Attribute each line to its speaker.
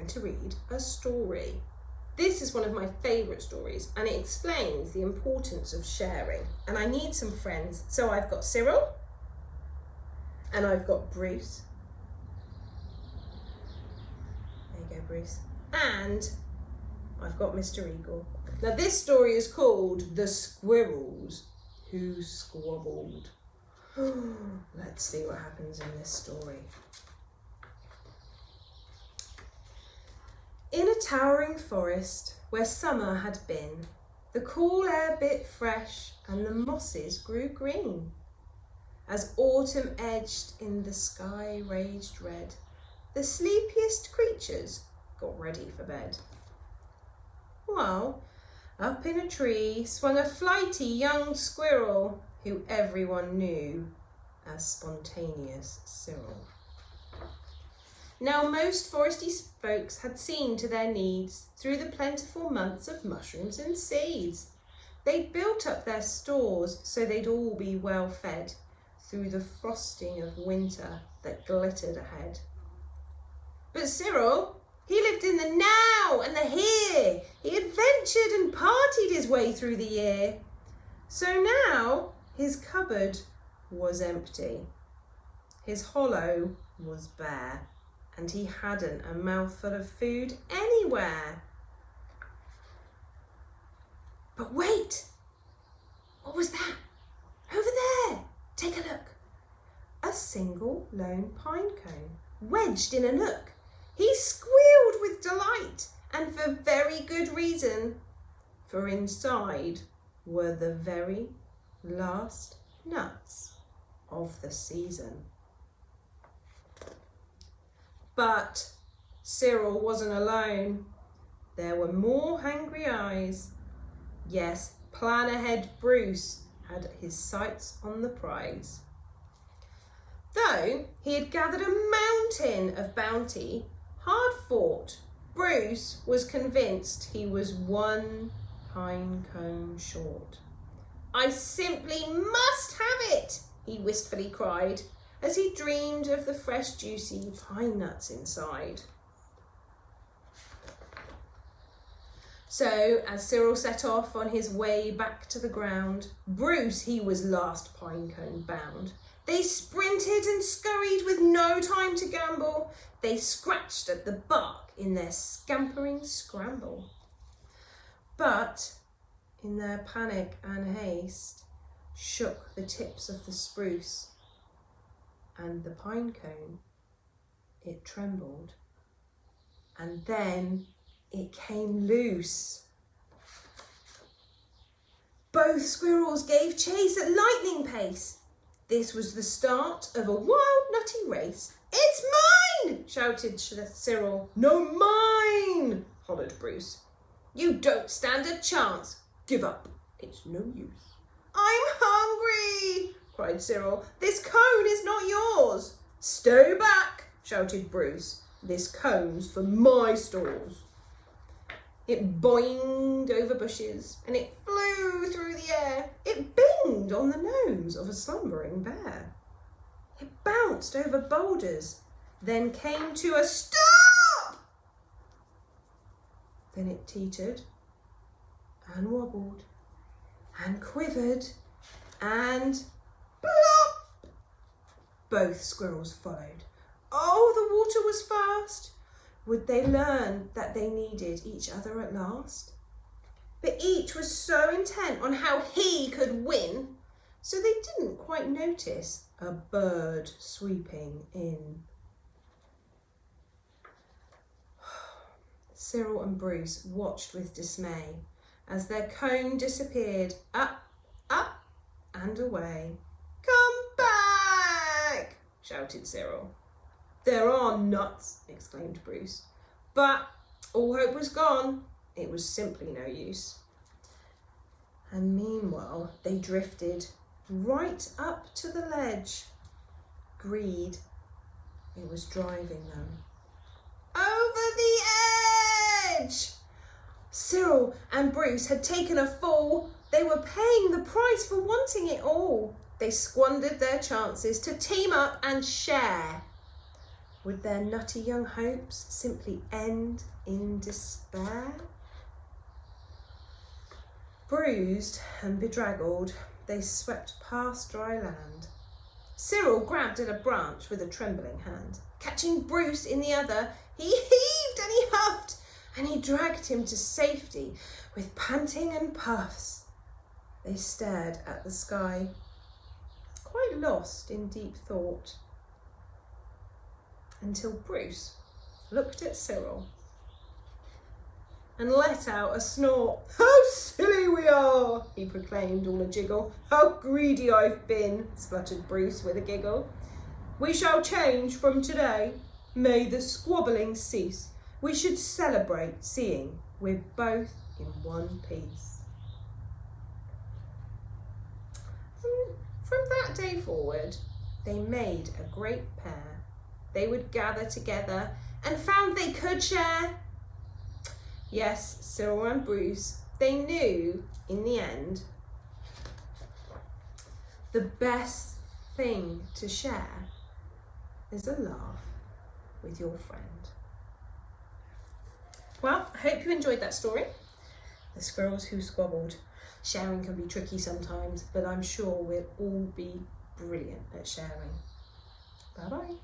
Speaker 1: to read a story. This is one of my favourite stories and it explains the importance of sharing. And I need some friends. So I've got Cyril and I've got Bruce. There you go, Bruce. And I've got Mr. Eagle. Now this story is called The Squirrels Who Squabbled. Let's see what happens in this story. In a towering forest where summer had been, the cool air bit fresh and the mosses grew green. As autumn edged in the sky raged red, the sleepiest creatures got ready for bed. While up in a tree swung a flighty young squirrel who everyone knew as Spontaneous Cyril. Now most foresty folks had seen to their needs through the plentiful months of mushrooms and seeds. They'd built up their stores so they'd all be well fed through the frosting of winter that glittered ahead. But Cyril, he lived in the now and the here. He adventured and partied his way through the year. So now his cupboard was empty. His hollow was bare. And he hadn't a mouthful of food anywhere. But wait! What was that? Over there! Take a look. A single lone pine cone, wedged in a nook. He squealed with delight, and for very good reason, for inside were the very last nuts of the season. But Cyril wasn't alone. There were more hangry eyes. Yes, plan ahead Bruce had his sights on the prize. Though he had gathered a mountain of bounty, hard fought, Bruce was convinced he was one pine cone short. I simply must have it, he wistfully cried, as he dreamed of the fresh, juicy pine nuts inside. So, as Cyril set off on his way back to the ground, Bruce, he was last pine cone bound. They sprinted and scurried with no time to gamble. They scratched at the bark in their scampering scramble. But, in their panic and haste, shook the tips of the spruce, and the pine cone, it trembled, and then it came loose. Both squirrels gave chase at lightning pace. This was the start of a wild, nutty race. It's mine, shouted Cyril. No, mine, hollered Bruce. You don't stand a chance. Give up. It's no use. I'm hungry, cried Cyril. This cone is not yours. Stay back, shouted Bruce. This cone's for my stores. It boinged over bushes and it flew through the air. It binged on the nose of a slumbering bear. It bounced over boulders, then came to a stop. Then it teetered and wobbled and quivered and plop. Both squirrels followed. Oh, the water was fast. Would they learn that they needed each other at last? But each was so intent on how he could win, so they didn't quite notice a bird sweeping in. Cyril and Bruce watched with dismay as their cone disappeared up, up and away. Come back, shouted Cyril. There are nuts, exclaimed Bruce. But all hope was gone. It was simply no use. And meanwhile, they drifted right up to the ledge. Greed, it was driving them. Over the edge! Cyril and Bruce had taken a fall. They were paying the price for wanting it all. They squandered their chances to team up and share. Would their nutty young hopes simply end in despair? Bruised and bedraggled, they swept past dry land. Cyril grabbed at a branch with a trembling hand. Catching Bruce in the other, he heaved and he huffed, and he dragged him to safety with panting and puffs. They stared at the sky, quite lost in deep thought, until Bruce looked at Cyril and let out a snort. "How silly we are," he proclaimed, all a jiggle. "How greedy I've been," spluttered Bruce with a giggle. "We shall change from today. May the squabbling cease. We should celebrate seeing we're both in one piece." From that day forward, they made a great pair. They would gather together and found they could share. Yes, Cyril and Bruce, they knew in the end the best thing to share is a laugh with your friend. Well, I hope you enjoyed that story. The Squirrels Who Squabbled. Sharing can be tricky sometimes, but I'm sure we'll all be brilliant at sharing. Bye-bye.